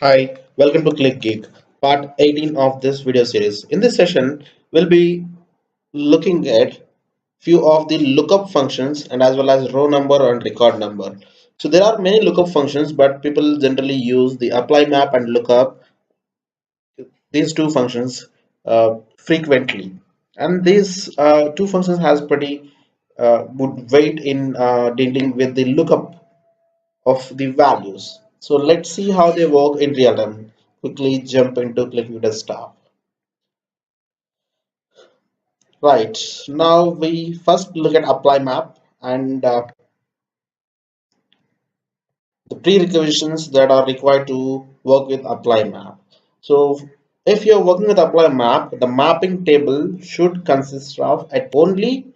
Hi, welcome to Qlikview, part 18 of this video series. In this session, we'll be looking at few of the lookup functions and as well as row number and record number. So there are many lookup functions, but people generally use the ApplyMap and lookup, these two functions frequently. And these two functions has pretty good weight in dealing with the lookup of the values. So let's see how they work in real time. Quickly jump into Qlikview desktop. Right, now we first look at apply map and the prerequisites that are required to work with apply map. So if you're working with apply map, the mapping table should consist of at only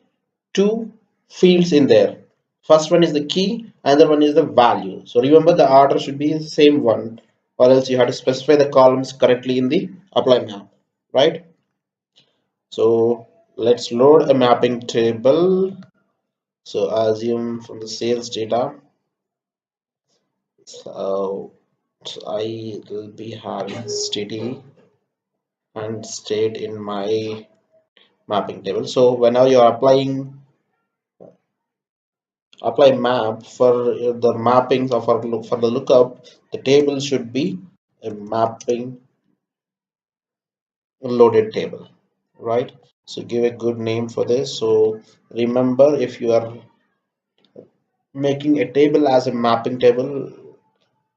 two fields in there. First one is the key, another one is the value. So remember the order should be the same one, or else you have to specify the columns correctly in the apply map, right? So let's load a mapping table. So assume from the sales data. So I will be having city and state in my mapping table. So whenever you are apply map for the mappings of our look for the lookup, the table should be a mapping loaded table, right? So give a good name for this. So remember, if you are making a table as a mapping table,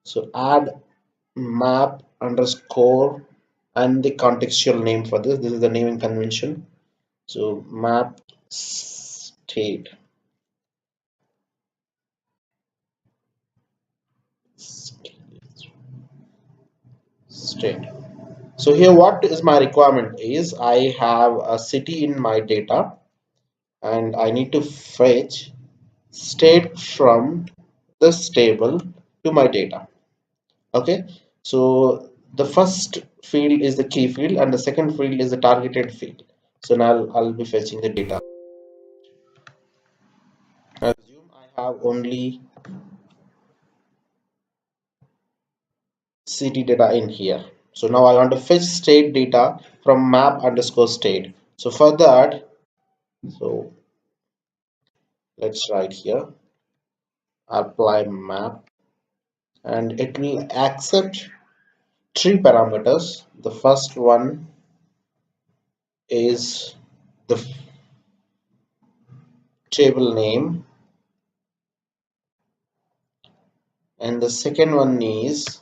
so add map underscore and the contextual name for this. This is the naming convention. So map state. So here what is my requirement is I have a city in my data and I need to fetch state from this table to my data. Okay, so the first field is the key field and the second field is the targeted field. So now I'll be fetching the data. I assume I have only city data in here. So now I want to fetch state data from map underscore state. So for that, so let's write here apply map and it will accept three parameters. The first one is the table name and the second one is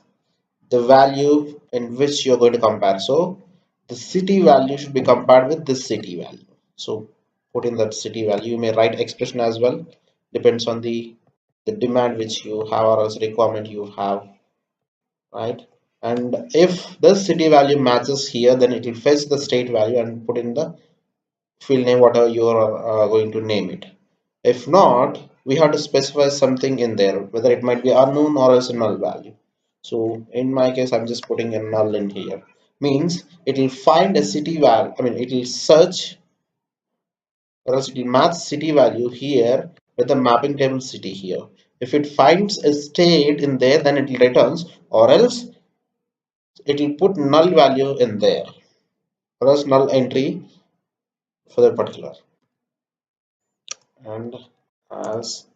the value in which you're going to compare. So the city value should be compared with this city value. So put in that city value. You may write expression as well. Depends on the demand which you have or else requirement you have, right? And if the city value matches here, then it will fetch the state value and put in the field name whatever you are going to name it. If not, we have to specify something in there, whether it might be unknown or else a null value. So in my case, I'm just putting a null in here. Means it will find a city value. I mean, it will search or else it will match city value here with the mapping table city here. If it finds a state in there, then it will returns, or else it will put null value in there, or else null entry for that particular and as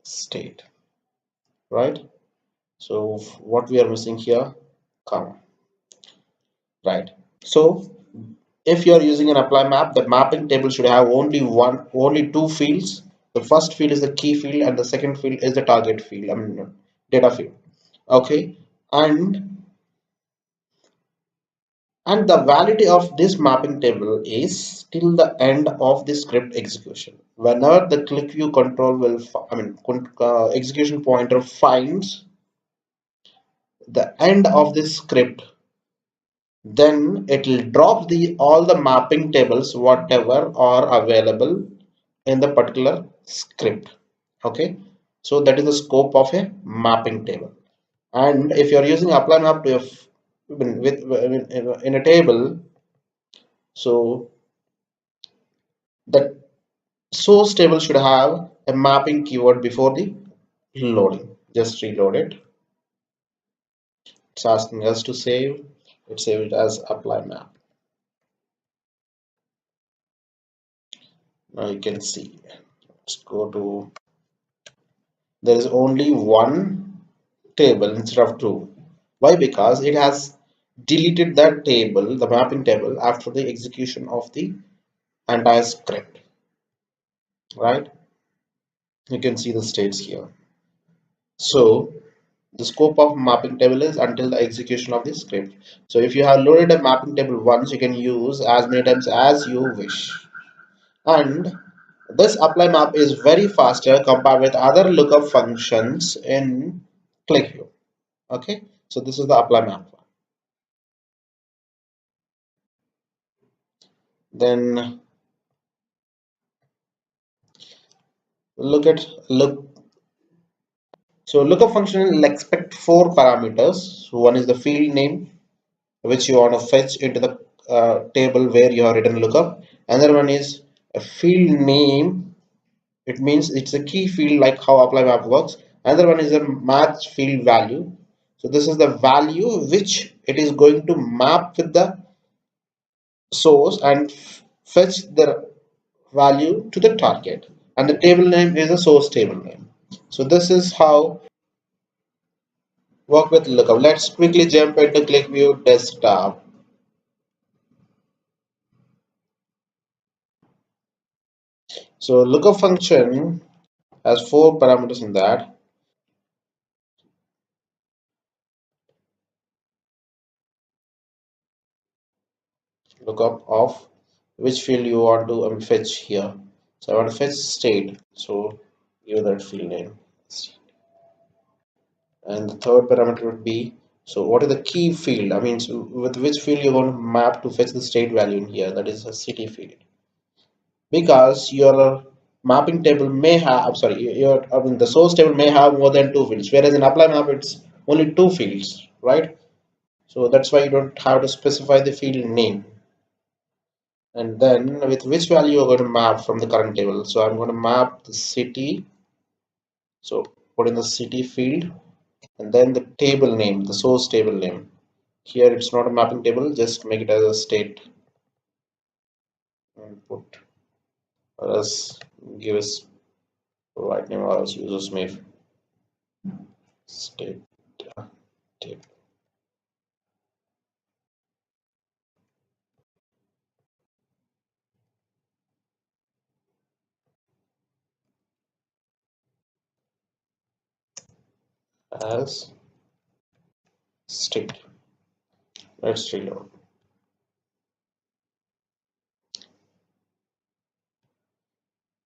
state, right? So what we are missing here, comma, right? So if you are using an apply map, the mapping table should have only two fields. The first field is the key field and the second field is the target field, I mean data field. Okay, and the validity of this mapping table is till the end of the script execution. Whenever the Qlikview control will, execution pointer finds the end of this script, then it will drop the all the mapping tables whatever are available in the particular script. Okay, so that is the scope of a mapping table. And if you are using apply map to in a table, so the source table should have a mapping keyword before the loading. Just reload it. It's asking us to save. Let's save it as ApplyMap. Now you can see. Let's go to. There is only one table instead of two. Why? Because it has deleted that table, the mapping table, after the execution of the entire script. Right? You can see the states here. So the scope of mapping table is until the execution of the script. So if you have loaded a mapping table once, you can use as many times as you wish. And this apply map is very faster compared with other lookup functions in Qlikview. Okay, so this is the apply map. Then look. So lookup function will expect four parameters. So one is the field name, which you want to fetch into the table where you have written lookup. Another one is a field name. It means it's a key field like how ApplyMap works. Another one is a match field value. So this is the value which it is going to map with the source and fetch the value to the target. And the table name is a source table name. So this is how work with lookup. Let's quickly jump into Qlikview desktop. So lookup function has four parameters in that. Lookup of which field you want to fetch here. So I want to fetch state. So give that field name. And the third parameter would be, so what is the key field? I mean, so with which field you're going to map to fetch the state value in here? That is a city field. Because your mapping table may have, sorry, I mean, the source table may have more than two fields, whereas in apply map it's only two fields, right? So that's why you don't have to specify the field name. And then with which value you're going to map from the current table. So I'm going to map the city. So put in the city field and then the table name, the source table name. Here it's not a mapping table, just make it as a state and put or else give us right name or else users may state table as state. Let's reload.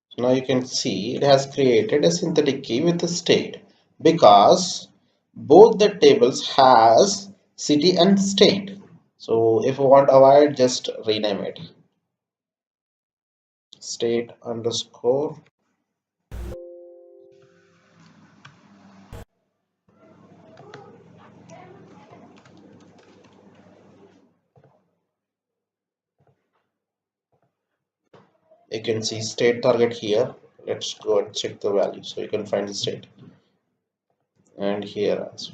So now you can see it has created a synthetic key with the state because both the tables has city and state. So if you want to avoid, just rename it state underscore. You can see state target here. Let's go and check the value so you can find the state and here as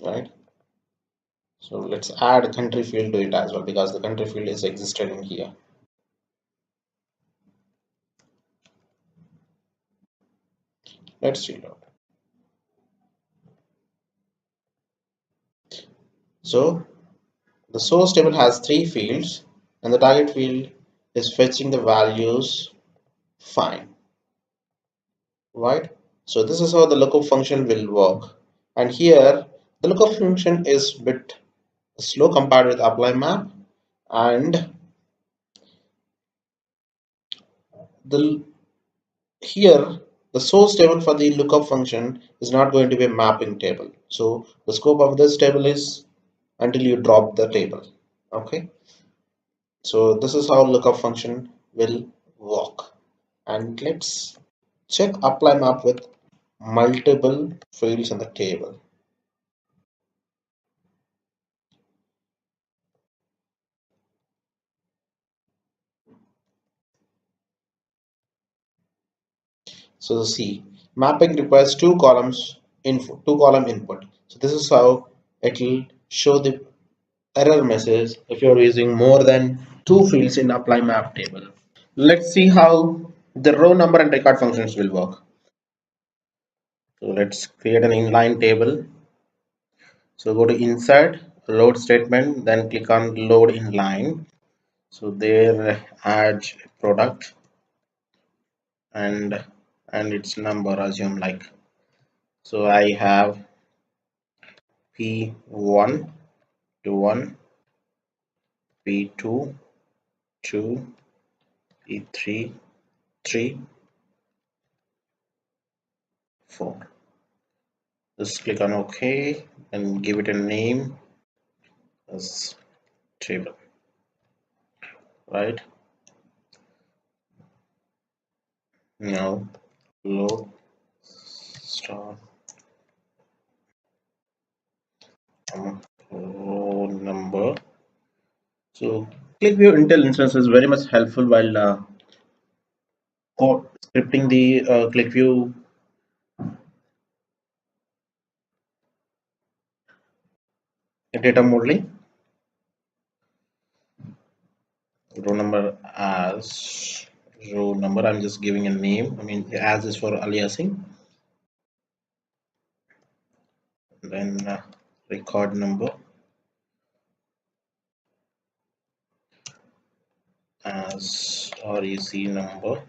well, right? So let's add a country field to it as well because the country field is existed in here. Let's reload. So the source table has three fields and the target field is fetching the values fine, right? So this is how the lookup function will work. And here the lookup function is bit slow compared with apply map, and the here the source table for the lookup function is not going to be a mapping table. So the scope of this table is until you drop the table. Okay, so this is how lookup function will work. And let's check apply map with multiple fields in the table. So see, mapping requires two columns input, two column input. So this is how it will show the error message if you're using more than two fields in ApplyMap table. Let's see how the row number and record functions will work. So let's create an inline table. So go to insert, load statement, then click on load inline. So there add product and its number, assume like. So I have P1 to 1, P2 2, P3 3, 4. Just click on OK and give it a name as table, right? Now load star row number. So Qlikview Intel instance is very much helpful while scripting the Qlikview data modeling. Row number as row number. I'm just giving a name. I mean, as is for aliasing. Then record number as rec number.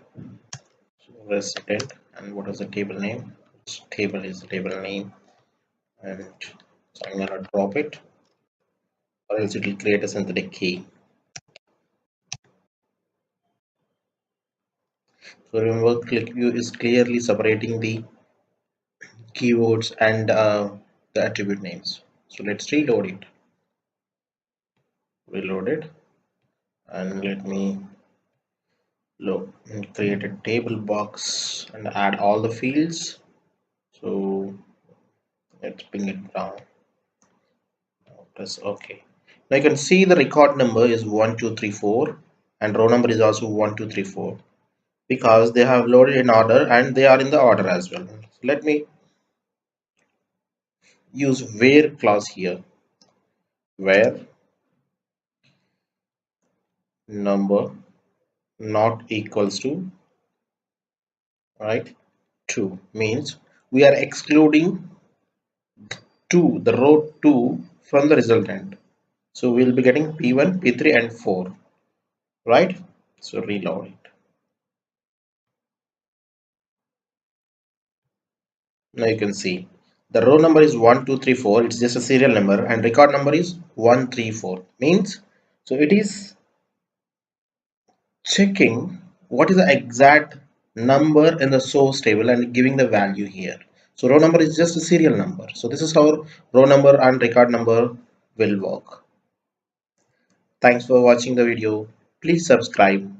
So resident, and what is the table name? Which table is the table name? And so I'm gonna drop it, or else it will create a synthetic key. So remember, Qlikview is clearly separating the keywords and the attribute names. So let's reload it. Reload it, and let me look and create a table box and add all the fields. So let's bring it down. Press OK. Now you can see the record number is 1234 and row number is also 1234 because they have loaded in order and they are in the order as well. So let me use where clause here, where number not equals to, right, 2 means we are excluding 2, the row 2 from the resultant. So we'll be getting P1, P3 and 4, right? So reload it. Now you can see the row number is 1234. It's just a serial number, and record number is 134. Means so it is checking what is the exact number in the source table and giving the value here. So row number is just a serial number. So this is how row number and record number will work. Thanks for watching the video. Please subscribe.